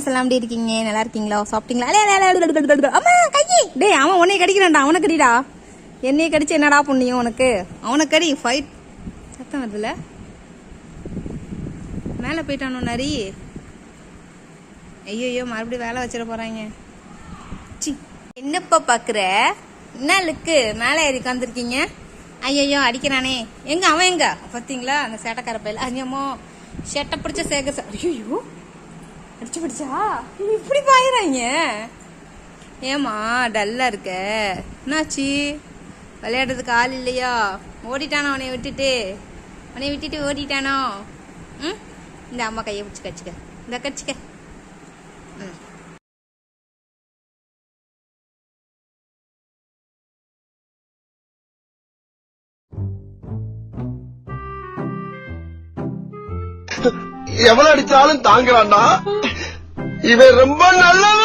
Friends எல்லாம் எப்படி இருக்கீங்க? நல்லா இருக்கீங்களா? சாப்பிட்டீங்களா? அம்மா கையி டேய், அவன் உன்னைய கடிக்கிறான்டா. அவனை கடிடா. என்னைய கடிச்சு என்னடா புண்ணியம் உனக்கு? அவனை கடி. ஃபைட் சத்தம் வருதுல. மேலே போயிட்டானோ நரி. ஐயோ மறுபடியும் வேலை வச்சிட போறாங்க. சி என்னப்பா பாக்குற? என்ன லுக்கு? மேலே ஏறி உட்காந்துருக்கீங்க. ஐயோ அடிக்கிறானே. எங்க அவன் எங்க பாத்தீங்களா? அந்த சேட்டக்கார பையில அஞ்சமோ சேட்டை பிடிச்ச சேக. ஐயோ அடிச்சு பிடிச்சா இப்படி பாயிறாங்க. ஏமா டல்லா இருக்க? என்னாச்சு? விளையாடுறதுக்கு ஆள் இல்லையா? ஓடிட்டானோ உன்னை விட்டுட்டு ஓடிட்டானோ? ம், இந்த அம்மா கையை பிடிச்சி கடிச்சுக்க. இந்த கடிச்சுக்க. ம், எவ்வளவு அடிச்சாலும் தாங்குறான்டா. இவன் ரொம்ப நல்லவன்.